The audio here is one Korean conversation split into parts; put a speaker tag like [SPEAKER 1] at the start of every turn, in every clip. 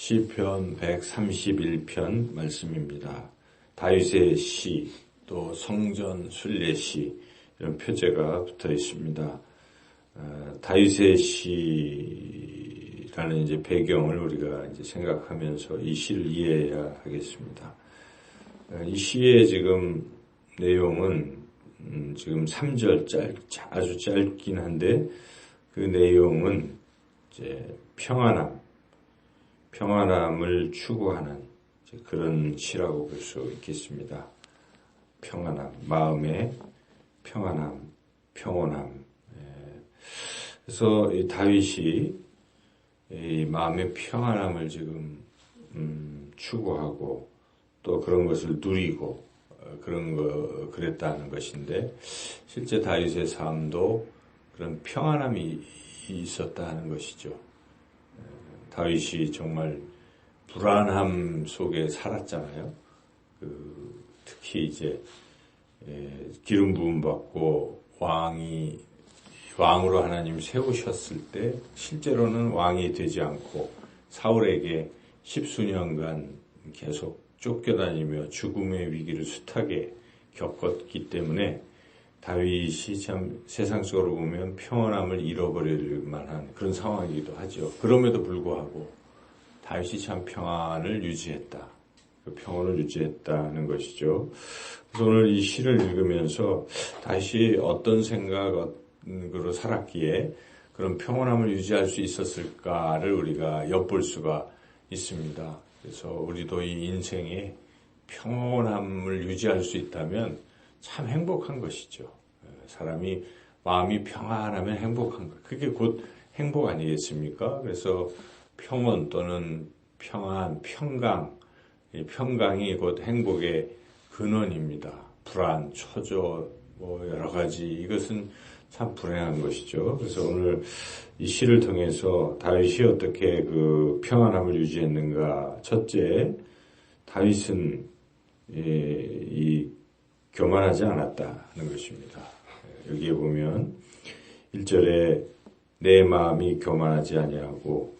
[SPEAKER 1] 시편 131편 말씀입니다. 다윗의 시, 또 성전 순례시 이런 표제가 붙어 있습니다. 다윗의 시라는 이제 배경을 우리가 이제 생각하면서 이 시를 이해해야 하겠습니다. 이 시의 지금 내용은 지금 3절 아주 짧긴 한데 그 내용은 이제 평안함을 추구하는 그런 시라고 볼 수 있겠습니다. 평안함, 마음의 평온함. 그래서 이 다윗이 이 마음의 평안함을 지금 추구하고 또 그런 것을 누리고 그랬다는 것인데, 실제 다윗의 삶도 그런 평안함이 있었다는 것이죠. 다윗이 정말 불안함 속에 살았잖아요. 특히 이제 기름 부음 받고 왕으로 하나님 세우셨을 때 실제로는 왕이 되지 않고 사울에게 10수년간 계속 쫓겨다니며 죽음의 위기를 숱하게 겪었기 때문에 다윗이 참 세상 속으로 보면 평안함을 잃어버릴 만한 그런 상황이기도 하죠. 그럼에도 불구하고 다윗이 참 평안을 유지했다. 그 평온을 유지했다는 것이죠. 그래서 오늘 이 시를 읽으면서 다윗이 어떤 생각으로 살았기에 그런 평온함을 유지할 수 있었을까를 우리가 엿볼 수가 있습니다. 그래서 우리도 이 인생에 평온함을 유지할 수 있다면 참 행복한 것이죠. 사람이 마음이 평안하면 행복한 것. 그게 곧 행복 아니겠습니까? 그래서 평온 또는 평안, 이 평강이 곧 행복의 근원입니다. 불안, 초조, 여러 가지 이것은 참 불행한 것이죠. 그래서 오늘 이 시를 통해서 다윗이 어떻게 그 평안함을 유지했는가. 첫째, 다윗은 이 교만하지 않았다는 것입니다. 여기에 보면 1절에 내 마음이 교만하지 아니하고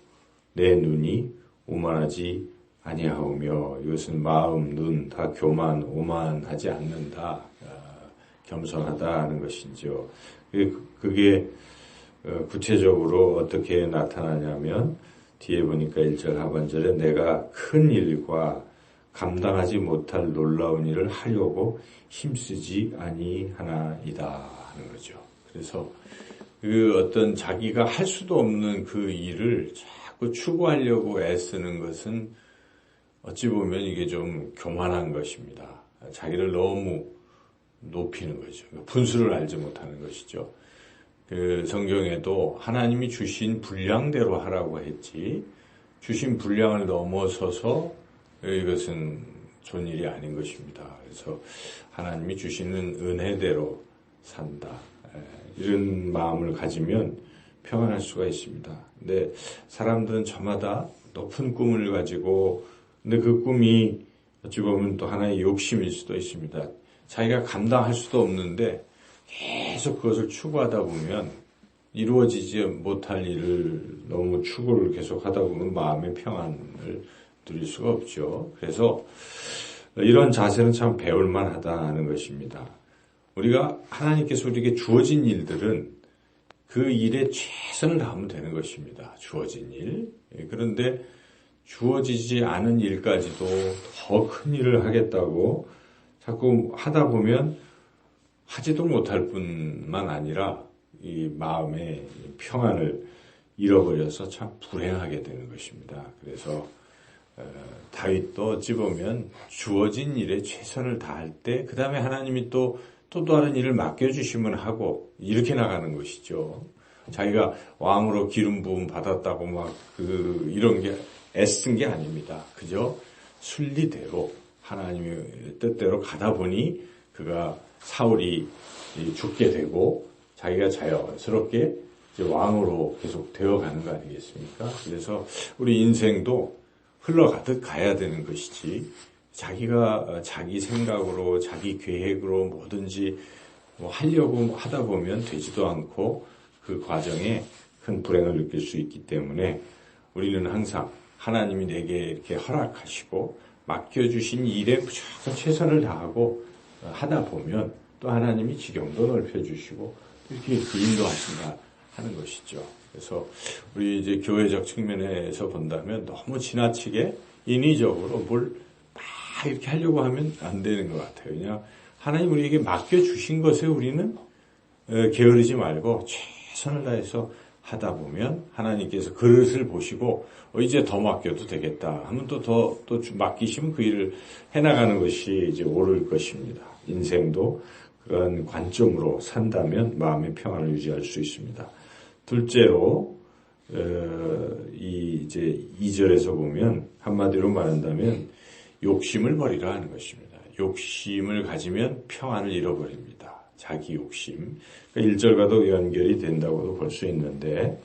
[SPEAKER 1] 내 눈이 오만하지 아니하오며, 이것은 마음, 눈 다 오만하지 않는다, 겸손하다는 것이죠. 그게 구체적으로 어떻게 나타나냐면 뒤에 보니까 1절 하반절에 내가 큰 일과 감당하지 못할 놀라운 일을 하려고 힘쓰지 아니하나이다 하는 거죠. 그래서 그 어떤 자기가 할 수도 없는 그 일을 자꾸 추구하려고 애쓰는 것은 어찌 보면 이게 좀 교만한 것입니다. 자기를 너무 높이는 거죠. 분수를 알지 못하는 것이죠. 그 성경에도 하나님이 주신 분량대로 하라고 했지, 주신 분량을 넘어서서 이것은 좋은 일이 아닌 것입니다. 그래서 하나님이 주시는 은혜대로 산다. 이런 마음을 가지면 평안할 수가 있습니다. 근데 사람들은 저마다 높은 꿈을 가지고, 근데 그 꿈이 어찌 보면 또 하나의 욕심일 수도 있습니다. 자기가 감당할 수도 없는데 계속 그것을 추구하다 보면 이루어지지 못할 일을 너무 추구를 계속 하다 보면 마음의 평안을 누릴 수가 없죠. 그래서 이런 자세는 참 배울만 하다는 것입니다. 우리가 하나님께서 우리에게 주어진 일들은 그 일에 최선을 다하면 되는 것입니다. 주어진 일. 그런데 주어지지 않은 일까지도 더 큰 일을 하겠다고 자꾸 하다 보면 하지도 못할 뿐만 아니라 이 마음의 평안을 잃어버려서 참 불행하게 되는 것입니다. 그래서 다윗도 어찌 보면 주어진 일에 최선을 다할 때 그 다음에 하나님이 또 다른 일을 맡겨주시면 하고 이렇게 나가는 것이죠. 자기가 왕으로 기름 부음 받았다고 이런 게 애쓴 게 아닙니다. 그저 순리대로 하나님의 뜻대로 가다 보니 그가 사울이 죽게 되고 자기가 자연스럽게 이제 왕으로 계속 되어가는 거 아니겠습니까? 그래서 우리 인생도 흘러가듯 가야 되는 것이지, 자기가 자기 생각으로 자기 계획으로 뭐든지 하려고 하다 보면 되지도 않고 그 과정에 큰 불행을 느낄 수 있기 때문에 우리는 항상 하나님이 내게 이렇게 허락하시고 맡겨주신 일에 무조건 최선을 다하고 하다 보면 또 하나님이 지경도 넓혀주시고 이렇게 인도하신다 하는 것이죠. 그래서 우리 이제 교회적 측면에서 본다면 너무 지나치게 인위적으로 뭘 막 이렇게 하려고 하면 안 되는 것 같아요. 그냥 하나님 우리에게 맡겨주신 것에 우리는 게으르지 말고 최선을 다해서 하다 보면 하나님께서 그릇을 보시고 이제 더 맡겨도 되겠다 하면 또 맡기시면 그 일을 해나가는 것이 이제 옳을 것입니다. 인생도 그런 관점으로 산다면 마음의 평안을 유지할 수 있습니다. 둘째로 이제 2절에서 보면 한마디로 말한다면 욕심을 버리라 하는 것입니다. 욕심을 가지면 평안을 잃어버립니다. 자기 욕심. 그러니까 1절과도 연결이 된다고도 볼 수 있는데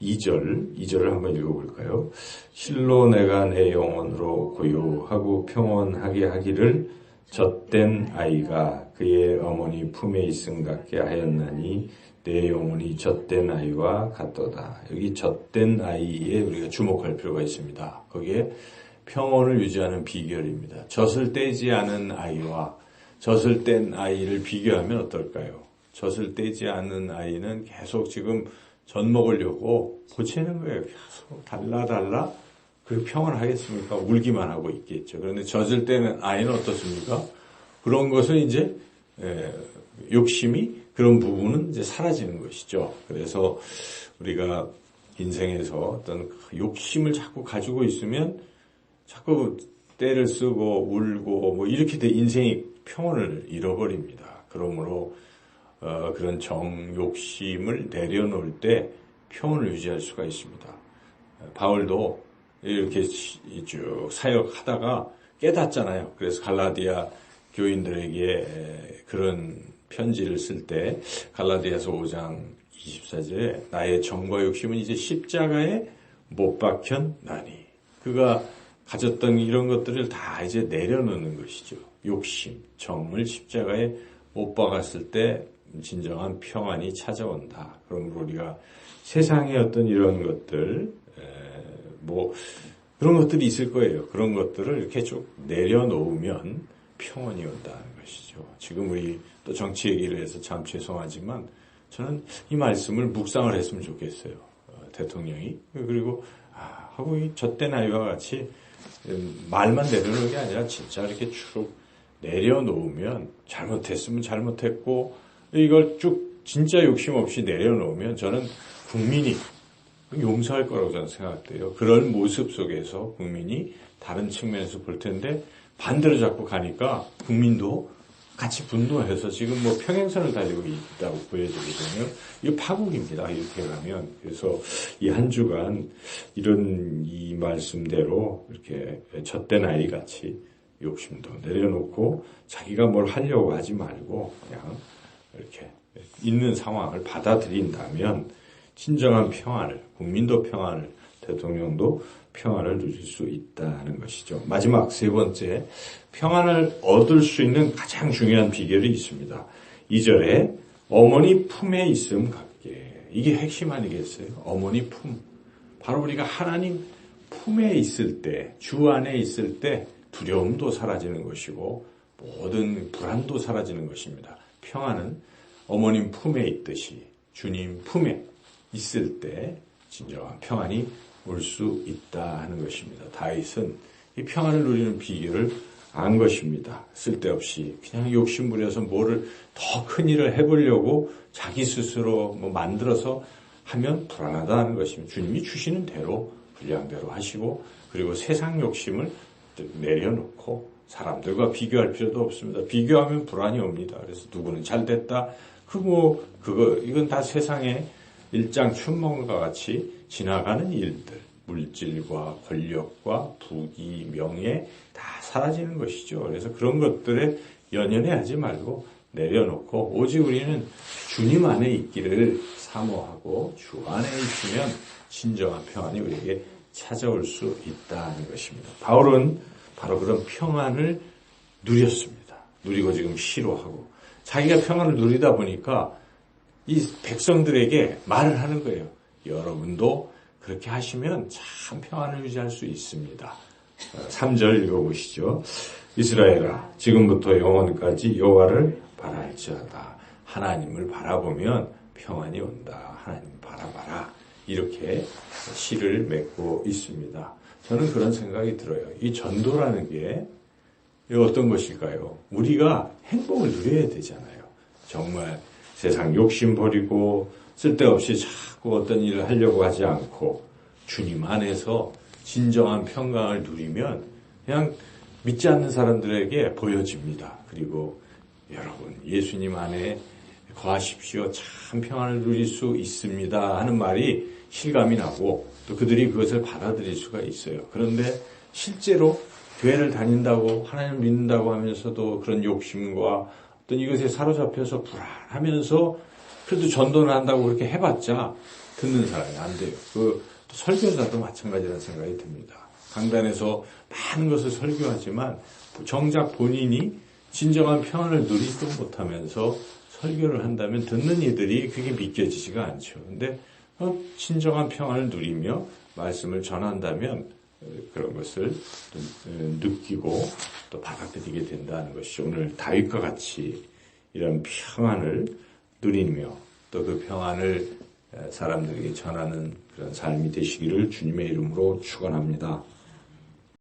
[SPEAKER 1] 2절을 한번 읽어볼까요? 실로 내가 내 영혼으로 고요하고 평온하게 하기를 젖된 아이가 그의 어머니 품에 있음 같게 하였나니 내 영혼이 젖된 아이와 같도다. 여기 젖된 아이에 우리가 주목할 필요가 있습니다. 거기에 평온을 유지하는 비결입니다. 젖을 떼지 않은 아이와 젖을 뗀 아이를 비교하면 어떨까요? 젖을 떼지 않은 아이는 계속 지금 젖 먹으려고 고치는 거예요. 계속 달라. 그 평온하겠습니까? 울기만 하고 있겠죠. 그런데 젖을 떼는 아이는 어떻습니까? 그런 것은 이제 욕심이 그런 부분은 이제 사라지는 것이죠. 그래서 우리가 인생에서 어떤 욕심을 자꾸 가지고 있으면 자꾸 때를 쓰고 울고 뭐 이렇게 돼 인생이 평온을 잃어버립니다. 그러므로 그런 정욕심을 내려놓을 때 평온을 유지할 수가 있습니다. 바울도 이렇게 쭉 사역하다가 깨닫잖아요. 그래서 갈라디아 교인들에게 그런 편지를 쓸 때 갈라디아서 5장 24절에 나의 정과 욕심은 이제 십자가에 못 박혔나니 그가 가졌던 이런 것들을 다 이제 내려놓는 것이죠. 욕심, 정을 십자가에 못 박았을 때 진정한 평안이 찾아온다. 그러므로 우리가 세상의 어떤 이런 것들, 그런 것들이 있을 거예요. 그런 것들을 이렇게 쭉 내려놓으면 평온이 온다는 것이죠. 지금 우리 또 정치 얘기를 해서 참 죄송하지만 저는 이 말씀을 묵상을 했으면 좋겠어요. 대통령이. 그리고, 하고 이 젖된 아이와 같이 말만 내려놓는 게 아니라 진짜 이렇게 쭉 내려놓으면 잘못했으면 잘못했고 이걸 쭉 진짜 욕심 없이 내려놓으면 저는 국민이 용서할 거라고 저는 생각돼요. 그런 모습 속에서 국민이 다른 측면에서 볼 텐데 반대로 자꾸 가니까 국민도 같이 분노해서 지금 뭐 평행선을 달리고 있다고 보여지거든요. 이거 파국입니다. 이렇게 가면. 그래서 이 한 주간 이런 이 말씀대로 이렇게 젖된 아이 같이 욕심도 내려놓고 자기가 뭘 하려고 하지 말고 그냥 이렇게 있는 상황을 받아들인다면 진정한 평안을, 국민도 평안을, 대통령도 평안을 누릴 수 있다는 것이죠. 마지막 세 번째, 평안을 얻을 수 있는 가장 중요한 비결이 있습니다. 2절에 어머니 품에 있음 같게. 이게 핵심 아니겠어요? 어머니 품. 바로 우리가 하나님 품에 있을 때, 주 안에 있을 때 두려움도 사라지는 것이고 모든 불안도 사라지는 것입니다. 평안은 어머님 품에 있듯이 주님 품에 있을 때 진정한 평안이 올 수 있다 하는 것입니다. 다윗은 이 평안을 누리는 비결을 안 것입니다. 쓸데없이 그냥 욕심 부려서 뭐를 더 큰 일을 해보려고 자기 스스로 만들어서 하면 불안하다는 것입니다. 주님이 주시는 대로 분량대로 하시고 그리고 세상 욕심을 내려놓고 사람들과 비교할 필요도 없습니다. 비교하면 불안이 옵니다. 그래서 누구는 잘 됐다. 이건 다 세상의 일장춘몽과 같이 지나가는 일들, 물질과 권력과 부귀, 명예 다 사라지는 것이죠. 그래서 그런 것들에 연연해하지 말고 내려놓고 오직 우리는 주님 안에 있기를 사모하고 주 안에 있으면 진정한 평안이 우리에게 찾아올 수 있다는 것입니다. 바울은 바로 그런 평안을 누렸습니다. 누리고 지금 싫어하고 자기가 평안을 누리다 보니까 이 백성들에게 말을 하는 거예요. 여러분도 그렇게 하시면 참 평안을 유지할 수 있습니다. 3절 읽어보시죠. 이스라엘아, 지금부터 영원까지 여호와를 바랄지어다. 하나님을 바라보면 평안이 온다. 하나님 바라봐라. 이렇게 시를 맺고 있습니다. 저는 그런 생각이 들어요. 이 전도라는 게 어떤 것일까요? 우리가 행복을 누려야 되잖아요. 정말 세상 욕심 버리고 쓸데없이 자꾸 어떤 일을 하려고 하지 않고 주님 안에서 진정한 평강을 누리면 그냥 믿지 않는 사람들에게 보여집니다. 그리고 여러분, 예수님 안에 거하십시오. 참 평안을 누릴 수 있습니다. 하는 말이 실감이 나고 또 그들이 그것을 받아들일 수가 있어요. 그런데 실제로 교회를 다닌다고 하나님을 믿는다고 하면서도 그런 욕심과 어떤 이것에 사로잡혀서 불안하면서 그래도 전도를 한다고 그렇게 해봤자 듣는 사람이 안 돼요. 설교자도 마찬가지라는 생각이 듭니다. 강단에서 많은 것을 설교하지만 정작 본인이 진정한 평안을 누리지도 못하면서 설교를 한다면 듣는 이들이 그게 믿겨지지가 않죠. 근데 진정한 평안을 누리며 말씀을 전한다면 그런 것을 느끼고 또 받아들이게 된다는 것이 오늘 다윗과 같이 이런 평안을 누리며 또 그 평안을 사람들에게 전하는 그런 삶이 되시기를 주님의 이름으로 축원합니다.